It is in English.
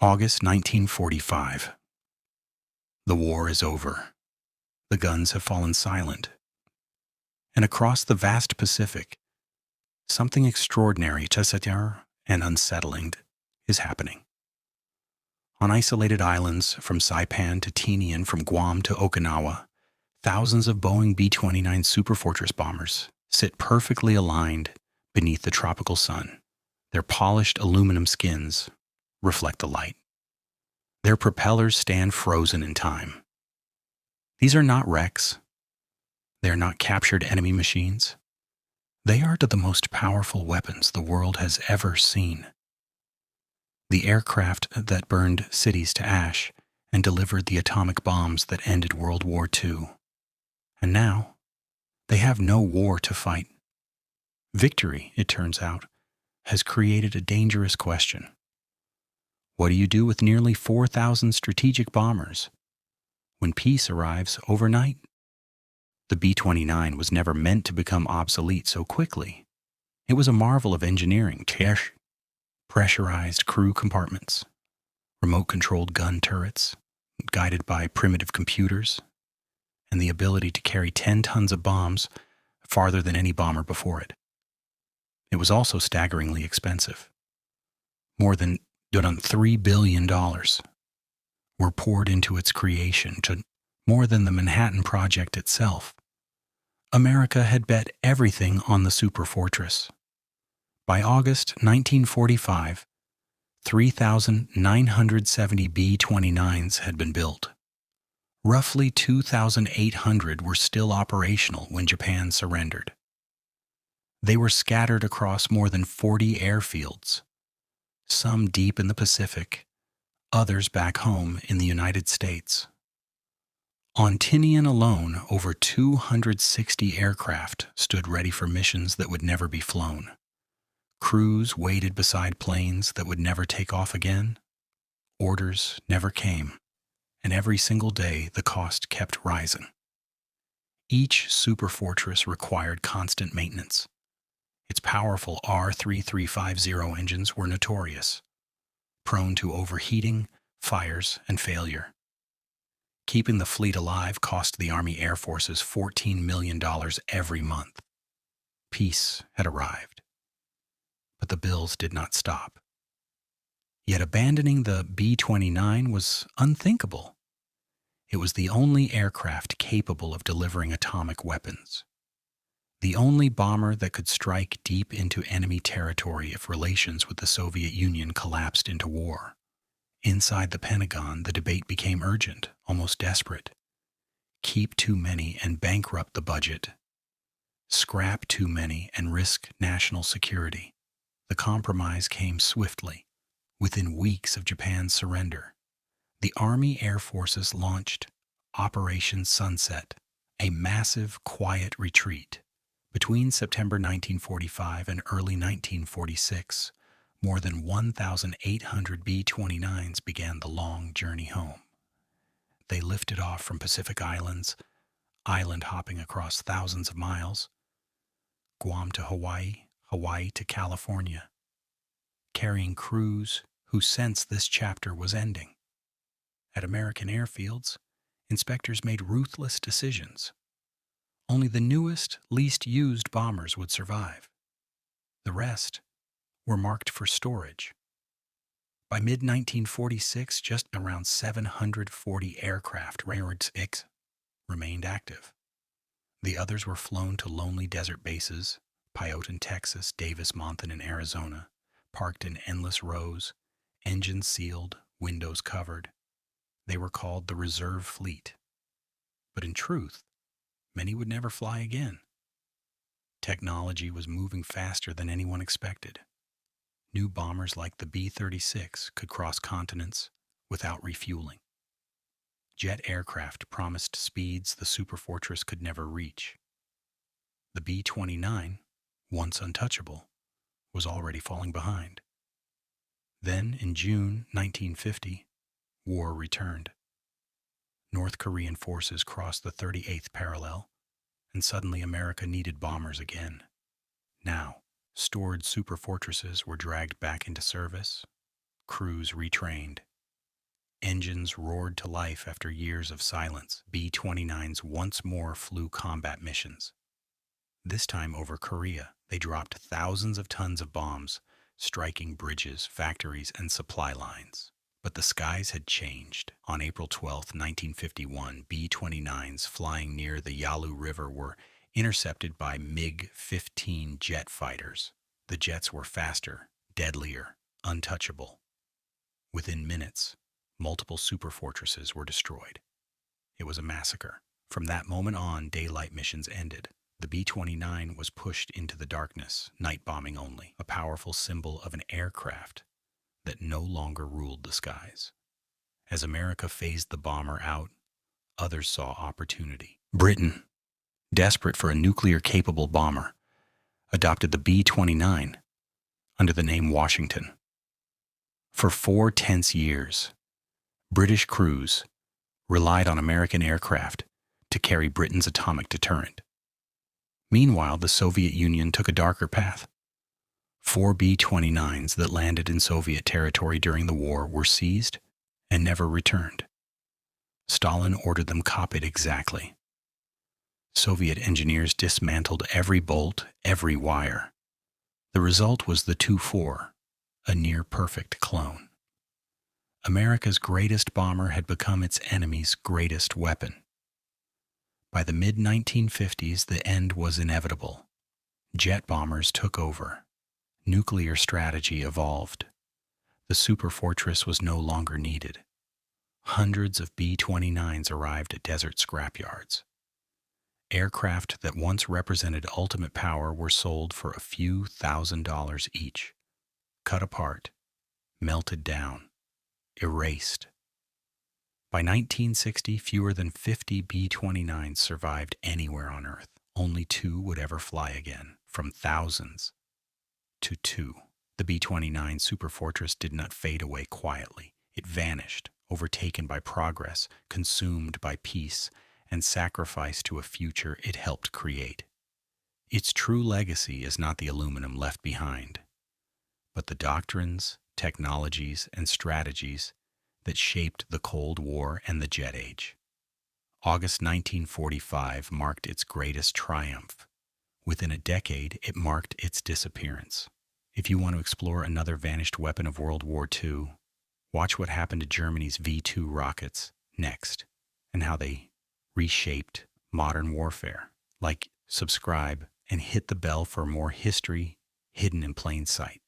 August 1945. The war is over. The guns have fallen silent. And across the vast Pacific, something extraordinary, and unsettling is happening. On isolated islands from Saipan to Tinian, from Guam to Okinawa, thousands of Boeing B-29 Superfortress bombers sit perfectly aligned beneath the tropical sun. Their polished aluminum skins reflect the light. Their propellers stand frozen in time. These are not wrecks. They are not captured enemy machines. They are the most powerful weapons the world has ever seen. The aircraft that burned cities to ash and delivered the atomic bombs that ended World War II. And now, they have no war to fight. Victory, it turns out, has created a dangerous question. What do you do with nearly 4,000 strategic bombers when peace arrives overnight? The B-29 was never meant to become obsolete so quickly. It was a marvel of engineering. Pressurized crew compartments, remote-controlled gun turrets, guided by primitive computers, and the ability to carry 10 tons of bombs farther than any bomber before it. It was also staggeringly expensive. More than $3 billion were poured into its creation, to more than the Manhattan Project itself. America had bet everything on the Superfortress. By August 1945, 3,970 B-29s had been built. Roughly 2,800 were still operational when Japan surrendered. They were scattered across more than 40 airfields, some deep in the Pacific, others back home in the United States. On Tinian alone, over 260 aircraft stood ready for missions that would never be flown. Crews waited beside planes that would never take off again. Orders never came, and every single day the cost kept rising. Each Superfortress required constant maintenance. Its powerful R3350 engines were notorious, prone to overheating, fires, and failure. Keeping the fleet alive cost the Army Air Forces $14 million every month. Peace had arrived, but the bills did not stop. Yet abandoning the B-29 was unthinkable. It was the only aircraft capable of delivering atomic weapons. The only bomber that could strike deep into enemy territory if relations with the Soviet Union collapsed into war. Inside the Pentagon, the debate became urgent, almost desperate. Keep too many and bankrupt the budget. Scrap too many and risk national security. The compromise came swiftly. Within weeks of Japan's surrender, the Army Air Forces launched Operation Sunset, a massive, quiet retreat. Between September 1945 and early 1946, more than 1,800 B-29s began the long journey home. They lifted off from Pacific Islands, island hopping across thousands of miles, Guam to Hawaii, Hawaii to California, carrying crews who sensed this chapter was ending. At American airfields, inspectors made ruthless decisions. Only the newest, least used bombers would survive. The rest were marked for storage. By mid-1946, just around 740 aircraft remained active. The others were flown to lonely desert bases, Pyote in Texas, Davis-Monthan in Arizona, parked in endless rows, engines sealed, windows covered. They were called the Reserve Fleet. But in truth, many would never fly again. Technology was moving faster than anyone expected. New bombers like the B-36 could cross continents without refueling. Jet aircraft promised speeds the Superfortress could never reach. The B-29, once untouchable, was already falling behind. Then, in June 1950, war returned. North Korean forces crossed the 38th parallel, and suddenly America needed bombers again. Now, stored superfortresses were dragged back into service, crews retrained, Engines roared to life after years of silence. B-29s once more flew combat missions. This time over Korea, they dropped thousands of tons of bombs, striking bridges, factories, and supply lines. But the skies had changed. On April 12, 1951, B-29s flying near the Yalu River were intercepted by MiG-15 jet fighters. The jets were faster, deadlier, untouchable. Within minutes, multiple superfortresses were destroyed. It was a massacre. From that moment on, daylight missions ended. The B-29 was pushed into the darkness, night bombing only, a powerful symbol of an aircraft that no longer ruled the skies. As America phased the bomber out, others saw opportunity. Britain, desperate for a nuclear-capable bomber, adopted the B-29 under the name Washington. For 4 tense years, British crews relied on American aircraft to carry Britain's atomic deterrent. Meanwhile, the Soviet Union took a darker path. 4 B-29s that landed in Soviet territory during the war were seized and never returned. Stalin ordered them copied exactly. Soviet engineers dismantled every bolt, every wire. The result was the Tu-4, a near-perfect clone. America's greatest bomber had become its enemy's greatest weapon. By the mid-1950s, the end was inevitable. Jet bombers took over. Nuclear strategy evolved. The Superfortress was no longer needed. Hundreds of B-29s arrived at desert scrapyards. Aircraft that once represented ultimate power were sold for a few $1,000s each, cut apart, melted down, erased. By 1960, fewer than 50 B-29s survived anywhere on Earth. Only 2 would ever fly again, from thousands to 2. The B-29 Superfortress did not fade away quietly. It vanished, overtaken by progress, consumed by peace, and sacrificed to a future it helped create. Its true legacy is not the aluminum left behind, but the doctrines, technologies, and strategies that shaped the Cold War and the jet age. August 1945 marked its greatest triumph. Within a decade, it marked its disappearance. If you want to explore another vanished weapon of World War II, watch what happened to Germany's V-2 rockets next, and how they reshaped modern warfare. Like, subscribe, and hit the bell for more history hidden in plain sight.